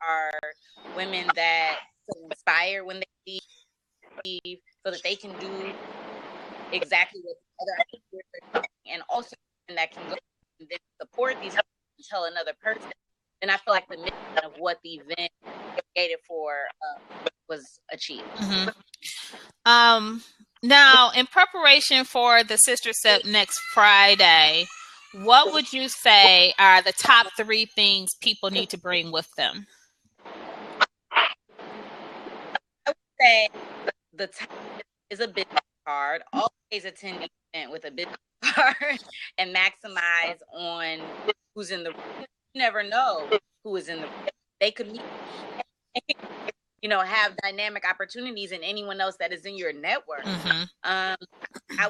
are women that feel inspired when they leave, so that they can do exactly what the other ideas are doing, and also that can go and then support these and tell another person. And I feel like the mission of what the event created for was achieved. Now, in preparation for the Sister Step next Friday, what would you say are the top 3 things people need to bring with them? I would say the time is a business card. Always attend the event with a business card and maximize on who's in the room. You never know who is in the room. They could meet, have dynamic opportunities in anyone else that is in your network. I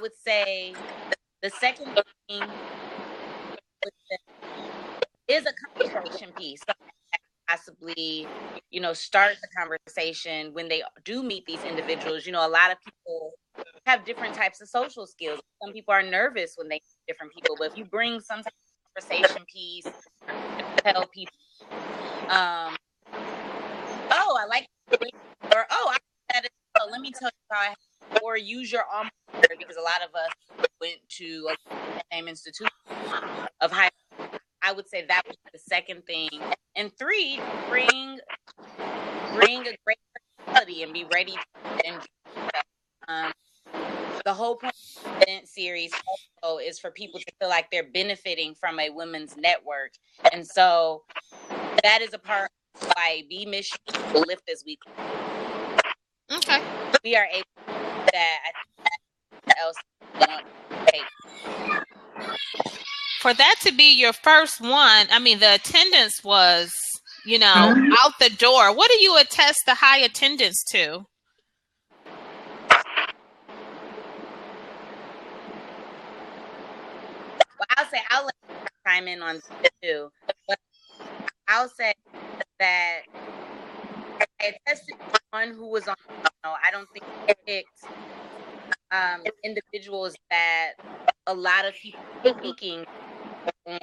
would say the second thing is a conversation piece. Possibly, start the conversation when they do meet these individuals. A lot of people have different types of social skills. Some people are nervous when they meet different people, but if you bring some type of conversation piece, tell people, I like, or I that. Let me tell you how or use your arm, because a lot of us went to the same institution of high school. I would say that was the second thing. And 3, bring a great personality and be ready to enjoy. The whole point of the event series also is for people to feel like they're benefiting from a women's network. And so that is a part of why B mission to lift as we Okay. We are able to do that. I think that else want to take. For that to be your first one, I mean, the attendance was, out the door. What do you attest the high attendance to? Well, I'll let you chime in on this too, but I'll say that I attested to one who was on. I don't think I picked individuals that a lot of people are speaking on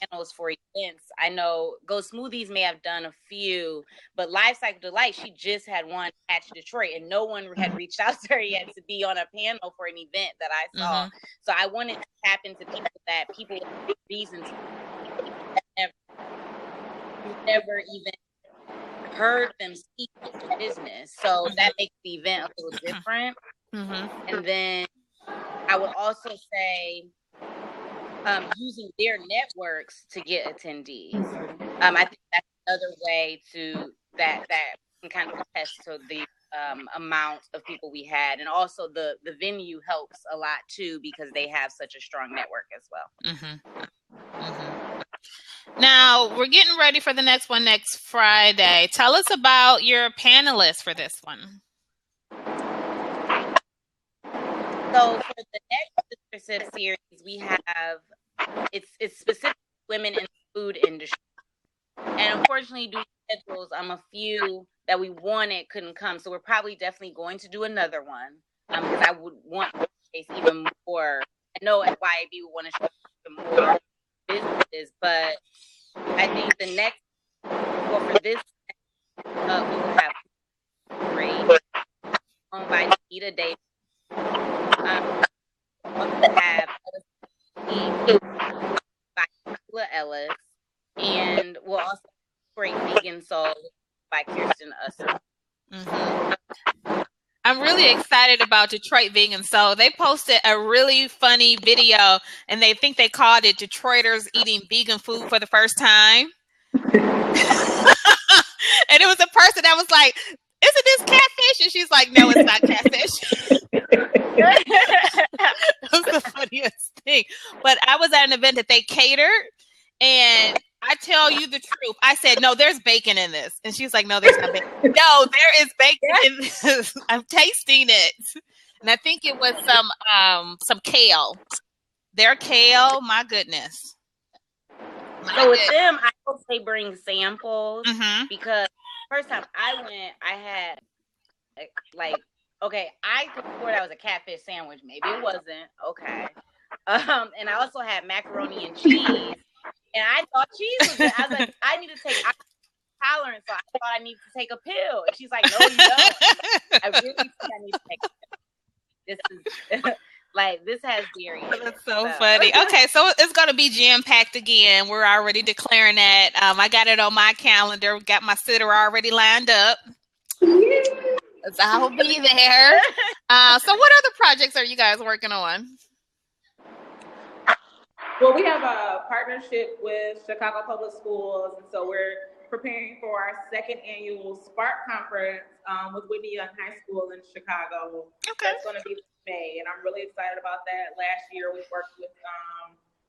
channels for events. I know Go Smoothies may have done a few, but Life Cycle Delight, she just had one at Detroit, and no one had reached out to her yet to be on a panel for an event that I saw. So I wanted to tap into people with reasons never even heard them speak into business. So that makes the event a little different. And then I would also say using their networks to get attendees. I think that's another way to that can kind of attest to the amount of people we had, and also the venue helps a lot too, because they have such a strong network as well. Now we're getting ready for the next one next Friday. Tell us about your panelists for this one. So for the next Sister Sip series, we have it's specific women in the food industry, and unfortunately, due to schedules, a few that we wanted couldn't come. So we're probably definitely going to do another one, because I would want to showcase even more. I know at YAB we want to show even more businesses, but I think the next, for this, we will have great owned by Nita Davis. Also have by Sheila Ellis, and we'll also great vegan soul by Kirsten Usser. I'm really excited about Detroit Vegan Soul. They posted a really funny video, and they think they called it Detroiters Eating Vegan Food for the First Time. And it was a person that was like, "Isn't this catfish?" And she's like, "No, it's not catfish." It was the funniest thing. But I was at an event that they catered, and I tell you the truth. I said, "No, there's bacon in this." And she's like, "No, there's not bacon." No, there is bacon in this. I'm tasting it. And I think it was some kale. Their kale, my goodness. So with them, I hope they bring samples, because first time I went, I had I thought that was a catfish sandwich. Maybe it wasn't. Okay. And I also had macaroni and cheese. And I thought cheese was good. I was like, I need to take tolerance, so I thought I needed to take a pill. And she's like, no, you don't. I really think I need to take a pill. This is like, this has dairy. That's so funny. Okay, so it's going to be jam-packed again. We're already declaring that. I got it on my calendar. Got my sitter already lined up. So I'll be there. So what other projects are you guys working on? Well, we have a partnership with Chicago Public Schools, and so we're preparing for our second annual Spark Conference with Whitney Young High School in Chicago. Okay. It's going to be May, and I'm really excited about that. Last year, we worked with,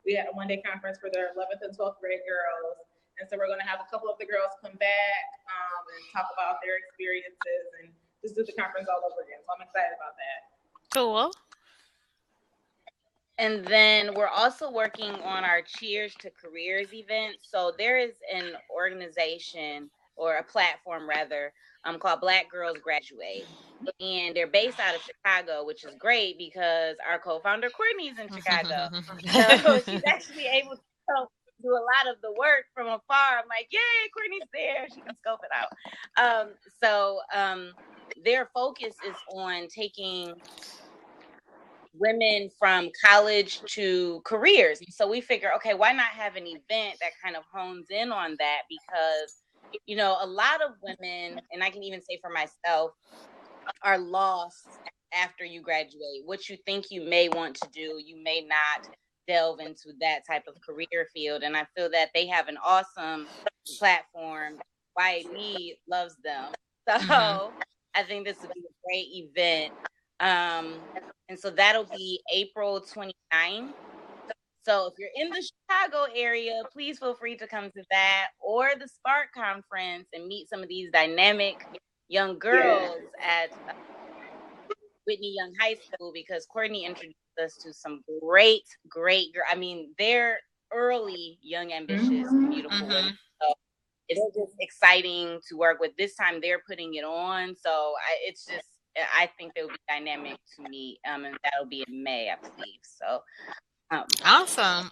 we had a one-day conference for their 11th and 12th grade girls, and so we're going to have a couple of the girls come back and talk about their experiences and just do the conference all over again. So I'm excited about that. Cool. And then we're also working on our Cheers to Careers event. So there is an organization, or a platform rather, called Black Girls Graduate. And they're based out of Chicago, which is great because our co-founder Courtney's in Chicago. So she's actually able to do a lot of the work from afar. I'm like, yay, Courtney's there. She can scope it out. So their focus is on taking women from college to careers. So we figure, okay, why not have an event that kind of hones in on that? Because, you know, a lot of women, and I can even say for myself, are lost after you graduate. What you think you may want to do, you may not delve into that type of career field. And I feel that they have an awesome platform. YAB loves them. So I think this would be a great event. And so that'll be April 29th. So if you're in the Chicago area, please feel free to come to that or the Spark Conference and meet some of these dynamic young girls at Whitney Young High School, because Courtney introduced us to some great girls. I mean, they're early, young, ambitious, beautiful women. So it's just exciting to work with. This time they're putting it on. So I think they will be dynamic to me, and that'll be in May, I believe. So, awesome.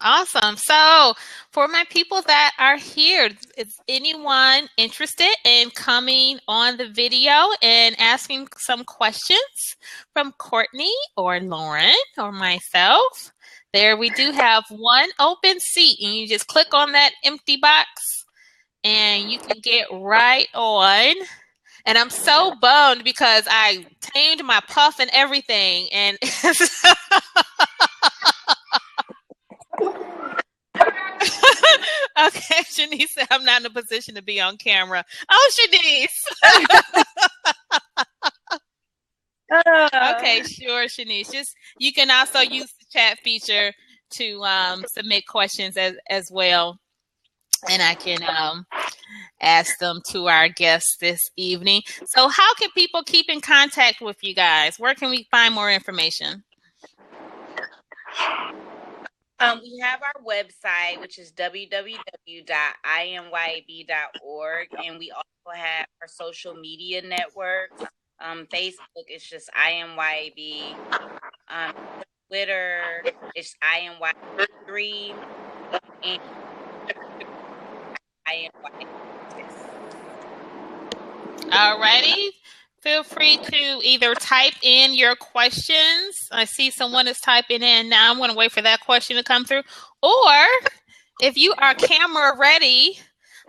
So, for my people that are here, is anyone interested in coming on the video and asking some questions from Courtney or Lauren or myself? There, we do have one open seat, and you just click on that empty box, and you can get right on. And I'm so bummed because I tamed my puff and everything. And okay, Shanice said I'm not in a position to be on camera. Oh, Shanice. Okay, sure, Shanice. Just you can also use the chat feature to submit questions as well. And I can ask them to our guests this evening. So how can people keep in contact with you guys? Where can we find more information? We have our website, which is www.imyab.org. And we also have our social media networks. Facebook is just IMYAB. Twitter is IMYAB3. And Alrighty. Feel free to either type in your questions. I see someone is typing in now. I'm going to wait for that question to come through. Or if you are camera ready,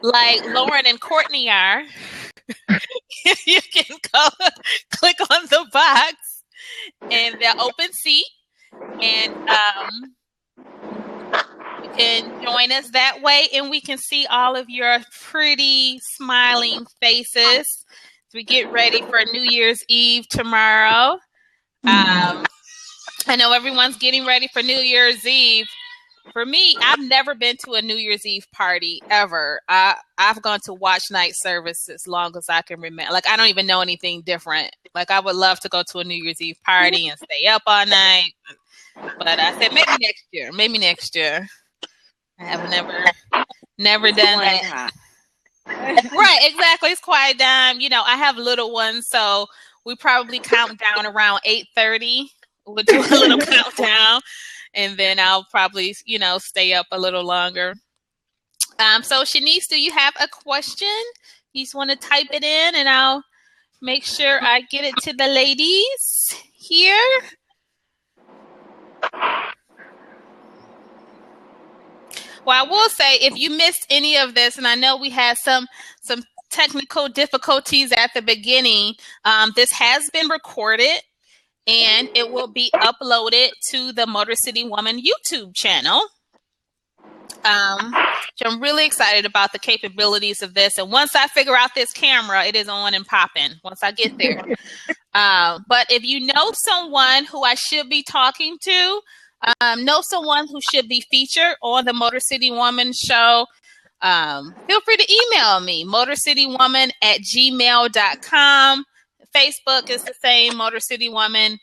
like Lauren and Courtney are, you can go click on the box and the open seat, and you can join us that way, and we can see all of your pretty smiling faces as we get ready for New Year's Eve tomorrow. I know everyone's getting ready for New Year's Eve. For me, I've never been to a New Year's Eve party ever. I've gone to watch night service as long as I can remember. Like, I don't even know anything different. Like, I would love to go to a New Year's Eve party and stay up all night. But I said, maybe next year. I have never done that. Right, exactly. It's quiet time. You know, I have little ones, so we probably count down around 8:30. We'll do a little countdown, and then I'll probably, stay up a little longer. So Shanice, do you have a question you just want to type it in, and I'll make sure I get it to the ladies here. Well, I will say, if you missed any of this, and I know we had some technical difficulties at the beginning, this has been recorded, and it will be uploaded to the Motor City Woman YouTube channel. So I'm really excited about the capabilities of this. And once I figure out this camera, it is on and popping once I get there. But if you know someone who I should be talking to, know someone who should be featured on the Motor City Woman show, feel free to email me, motorcitywoman@gmail.com. Facebook is the same, Motor City Woman.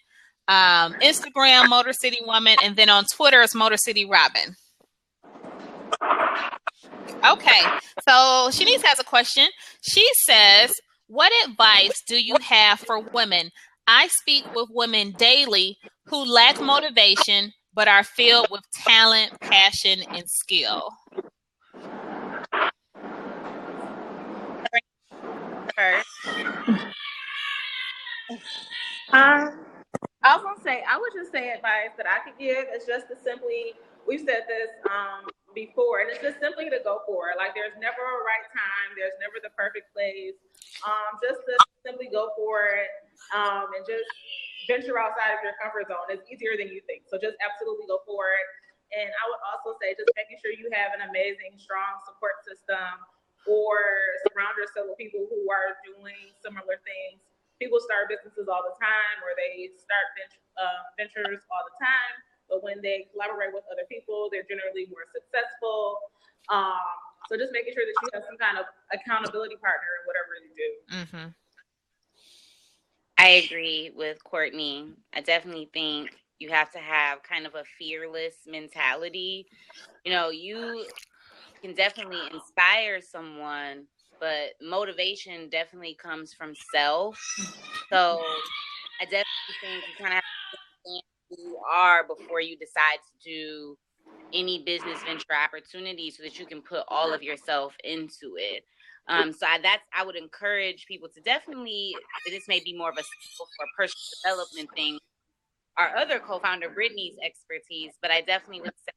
Instagram, Motor City Woman. And then on Twitter, it's Motor City Robin. Okay, so Shanice has a question. She says, what advice do you have for women? I speak with women daily who lack motivation but are filled with talent, passion, and skill. I was gonna say, I would just say advice that I could give is just to simply, we've said this before, and it's just simply to go for it. Like, there's never a right time, there's never the perfect place. Just to simply go for it, and just venture outside of your comfort zone. It's easier than you think. So just absolutely go for it. And I would also say, just making sure you have an amazing, strong support system, or surround yourself with people who are doing similar things. People start businesses all the time, or they start ventures all the time. But when they collaborate with other people, they're generally more successful. So just making sure that you have some kind of accountability partner in whatever you do. Mm-hmm. I agree with Courtney. I definitely think you have to have kind of a fearless mentality. You know, you can definitely inspire someone, but motivation definitely comes from self. So I definitely think you kind of have to understand who you are before you decide to do any business venture opportunity, so that you can put all of yourself into it. So I would encourage people to definitely, this may be more of a skill or personal development thing, our other co-founder Brittany's expertise, but I definitely would say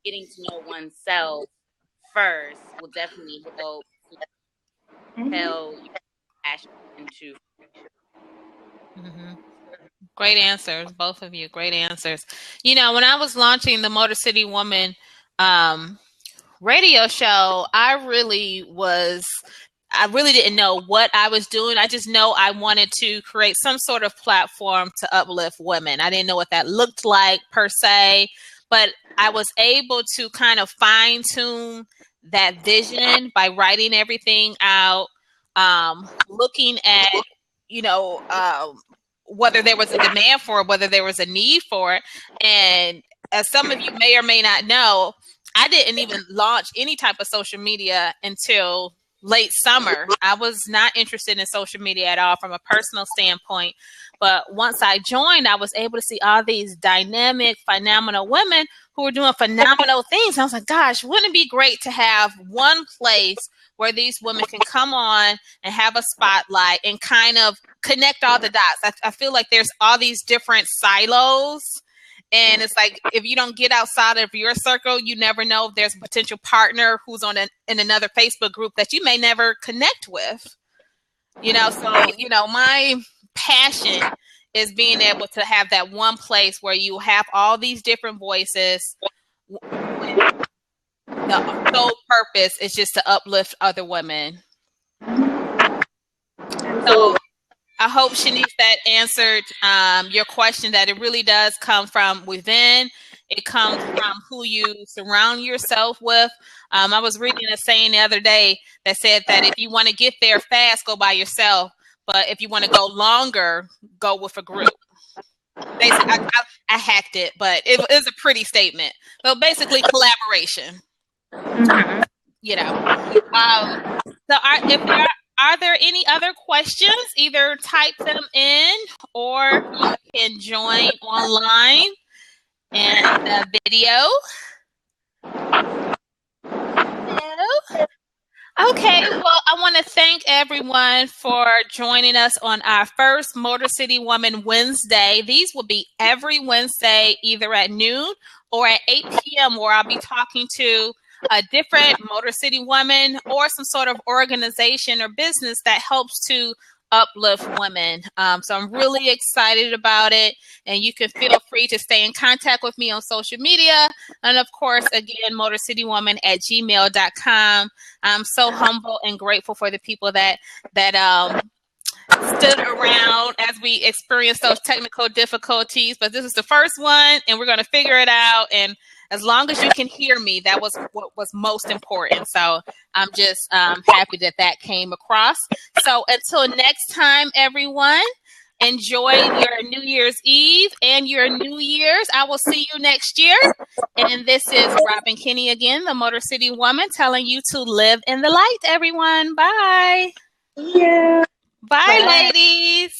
getting to know oneself first will definitely help propel your passion into. Mm-hmm. Great answers, both of you. Great answers. You know, when I was launching the Motor City Woman radio show, I really didn't know what I was doing. I just know I wanted to create some sort of platform to uplift women. I didn't know what that looked like per se, but I was able to kind of fine tune that vision by writing everything out, looking at, whether there was a demand for it, whether there was a need for it. And as some of you may or may not know, I didn't even launch any type of social media until late summer. I was not interested in social media at all from a personal standpoint. But once I joined, I was able to see all these dynamic, phenomenal women who were doing phenomenal things. And I was like, gosh, wouldn't it be great to have one place where these women can come on and have a spotlight and kind of connect all the dots? I feel like there's all these different silos. And it's like, if you don't get outside of your circle, you never know if there's a potential partner who's in another Facebook group that you may never connect with. So, my passion is being able to have that one place where you have all these different voices. The sole purpose is just to uplift other women. So I hope, Shanice, that answered your question, that it really does come from within. It comes from who you surround yourself with. I was reading a saying the other day that said that if you want to get there fast, go by yourself. But if you want to go longer, go with a group. Basically, I hacked it, but it was a pretty statement. So basically, collaboration. Mm-hmm. Are there any other questions? Either type them in, or you can join online in the video. Hello? Okay, well, I want to thank everyone for joining us on our first Motor City Woman Wednesday. These will be every Wednesday, either at noon or at 8 p.m., where I'll be talking to a different Motor City woman or some sort of organization or business that helps to uplift women. So I'm really excited about it. And you can feel free to stay in contact with me on social media. And of course, again, motorcitywoman@gmail.com. I'm so humble and grateful for the people that stood around as we experienced those technical difficulties. But this is the first one, and we're going to figure it out. And as long as you can hear me, that was what was most important. So I'm just happy that came across. So until next time, everyone, enjoy your New Year's Eve and your New Year's. I will see you next year. And this is Robin Kinney again, the Motor City Woman, telling you to live in the light, everyone. Bye. Yeah. Bye, ladies.